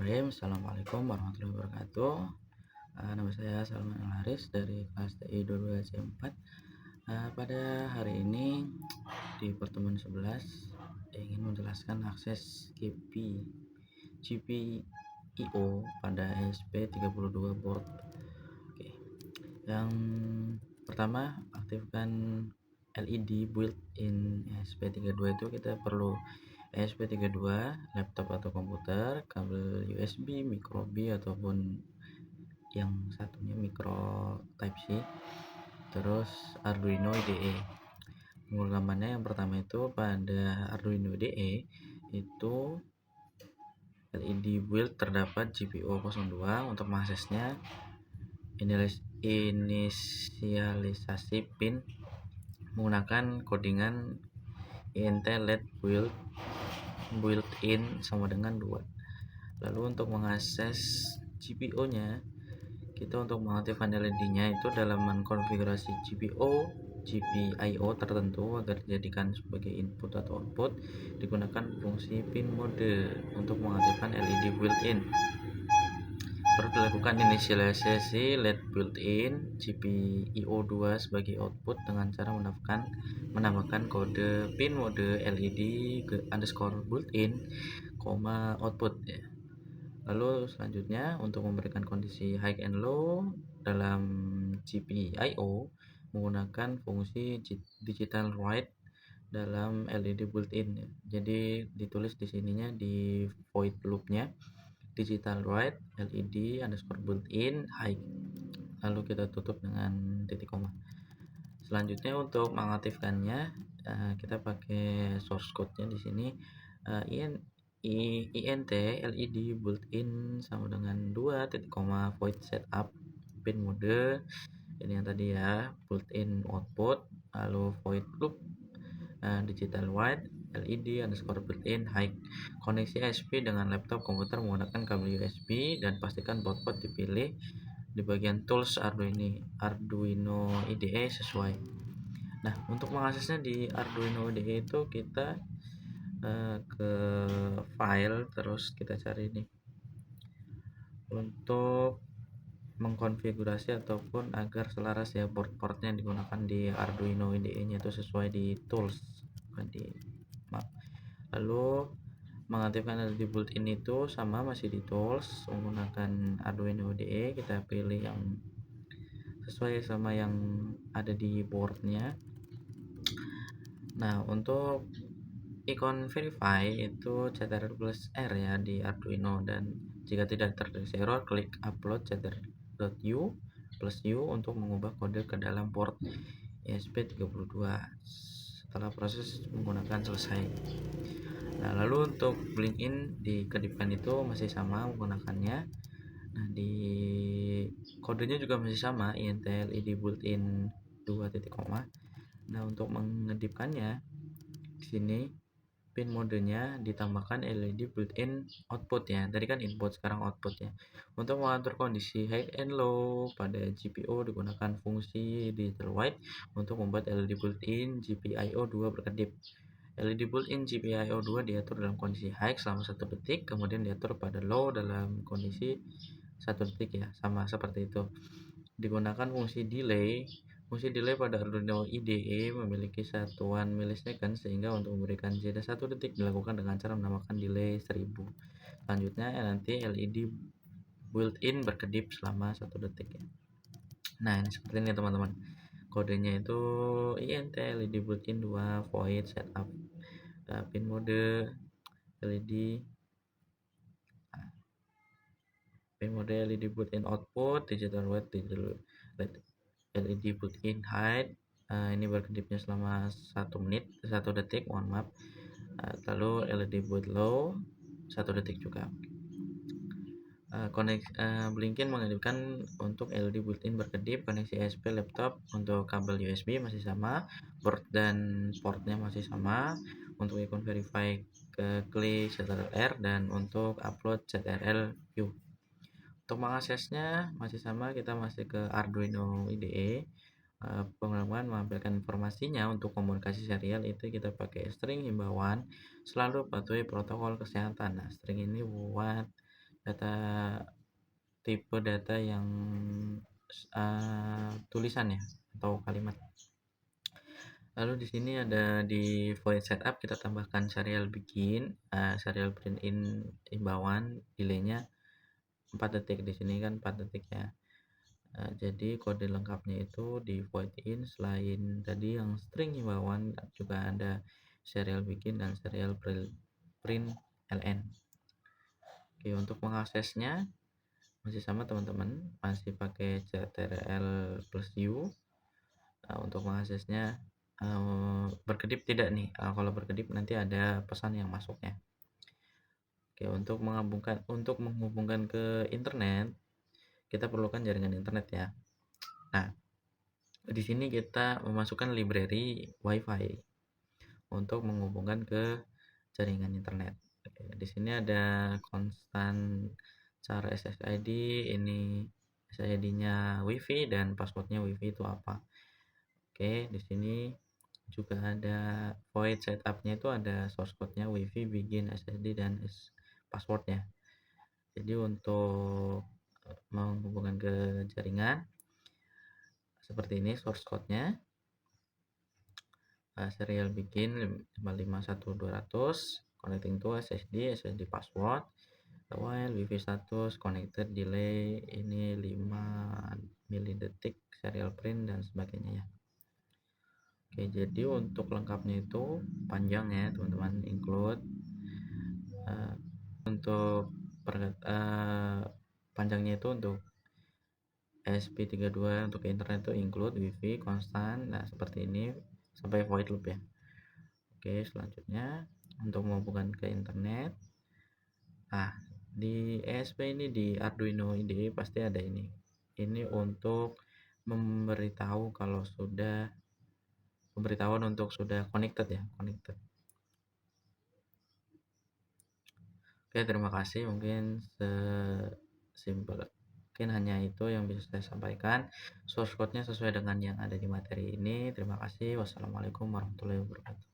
Bismillahirrahmanirrahim. Assalamualaikum warahmatullahi wabarakatuh. Nama saya Salman Al-Haris dari kelas TI 22C4. Pada hari ini di pertemuan 11 ingin menjelaskan akses GPIO pada ESP32 board. Oke. Yang pertama, aktifkan LED built-in ESP32 itu kita perlu ESP32, laptop atau komputer, kabel USB, micro B ataupun yang satunya micro Type C, terus Arduino IDE. Pengulamannya yang pertama itu pada Arduino IDE itu LED build terdapat GPIO 02. Untuk mengaksesnya inisialisasi pin menggunakan codingan int LED built-in sama dengan 2. Lalu untuk mengakses GPIO nya, kita untuk mengaktifkan LED-nya itu dalam mengkonfigurasi GPIO tertentu agar dijadikan sebagai input atau output, digunakan fungsi pin mode untuk mengaktifkan LED built-in. Perlu dilakukan inisialisasi LED built-in GPIO 2 sebagai output dengan cara menambahkan kode pin mode LED _built-in, output ya. Lalu selanjutnya untuk memberikan kondisi high and low dalam GPIO menggunakan fungsi digital write dalam LED built-in ya. Jadi ditulis di sininya di void loop-nya digital write LED _built-in high, lalu kita tutup dengan titik koma. Selanjutnya untuk mengaktifkannya kita pakai source code-nya di sini int LED built-in sama dengan 2 titik koma void setup pin mode, ini yang tadi ya, built-in output, lalu void loop digital write LED _built-in high. Koneksi SP dengan laptop komputer menggunakan kabel USB dan pastikan port dipilih di bagian tools Arduino IDE sesuai. Nah, untuk mengaksesnya di Arduino IDE itu kita ke file, terus kita cari nih untuk mengkonfigurasi ataupun agar selaras ya port-portnya yang digunakan di Arduino IDE nya itu sesuai di tools. Lalu mengaktifkan LED built-in itu sama masih di tools, menggunakan Arduino IDE, kita pilih yang sesuai sama yang ada di boardnya. Nah, untuk ikon verify itu ctrl+R ya di Arduino, dan jika tidak terdeteksi error klik upload ctrl.u+u untuk mengubah kode ke dalam port ESP32 setelah proses menggunakan selesai. Nah, lalu untuk blink in di kedipkan itu masih sama menggunakannya. Nah, di kodenya juga masih sama int LED built-in 2 titik koma. Nah, untuk mengedipkannya di sini pin modenya ditambahkan LED built-in output ya. Tadi kan input, sekarang output ya. Untuk mengatur kondisi high and low pada GPIO digunakan fungsi digital write untuk membuat LED built-in GPIO 2 berkedip. LED built-in GPIO 2 diatur dalam kondisi high selama 1 detik, kemudian diatur pada low dalam kondisi 1 detik ya, sama seperti itu. Digunakan fungsi delay. Fungsi delay pada Arduino IDE memiliki satuan milisecond, sehingga untuk memberikan jeda 1 detik dilakukan dengan cara menambahkan delay 1000. Selanjutnya nanti LED built-in berkedip selama 1 detik ya. Nah, ini seperti ini teman-teman. Kodenya itu int LED built-in 2 void setup pin mode LED built-in output digital write LED built-in high. Ini berkedipnya selama 1 menit 1 detik, mohon maaf. Lalu LED build low 1 detik juga. Blinkin mengedipkan untuk LED built-in berkedip. Koneksi ESP laptop untuk kabel USB masih sama, board dan portnya masih sama. Untuk ikon verify klik ctrl+R, dan untuk upload ctrl+U. Untuk mengaksesnya masih sama, kita masih ke Arduino IDE. Pengalaman mengambilkan informasinya untuk komunikasi serial itu kita pakai string himbauan selalu patuhi protokol kesehatan. Nah, string ini buat data tipe data yang tulisan ya atau kalimat. Lalu di sini ada di void setup kita tambahkan serial bikin, serial print in imbauan, delaynya 4 detik. Di sini kan 4 detik ya. Jadi kode lengkapnya itu di void in, selain tadi yang string imbauan juga ada serial bikin dan serial print ln. Oke, untuk mengaksesnya masih sama teman-teman, masih pakai ctrl plus u. Untuk mengaksesnya berkedip tidak nih, kalau berkedip nanti ada pesan yang masuknya. Oke, untuk menghubungkan ke internet kita perlukan jaringan internet ya. Nah, di sini kita memasukkan library wifi untuk menghubungkan ke jaringan internet. Oke, di sini ada konstan cara SSID, ini SSID-nya WiFi dan passwordnya WiFi itu apa. Oke, di sini juga ada void setupnya, itu ada source code-nya WiFi, begin, SSD dan passwordnya. Jadi untuk menghubungkan ke jaringan seperti ini source code-nya, serial bikin 551200, connecting to SSD password, while WiFi status connected, delay ini 5 milidetik, serial print dan sebagainya ya. Oke, jadi untuk lengkapnya itu panjang ya teman-teman, include untuk panjangnya itu untuk ESP32 untuk internet itu include wifi konstan, nah seperti ini sampai void loop ya. Oke, selanjutnya untuk menghubungkan ke internet, di ESP ini di Arduino IDE pasti ada ini untuk memberitahu kalau sudah pemberitahuan untuk sudah connected ya, connected. Oke, terima kasih, mungkin mungkin hanya itu yang bisa saya sampaikan. Source code-nya sesuai dengan yang ada di materi ini. Terima kasih. Wassalamualaikum warahmatullahi wabarakatuh.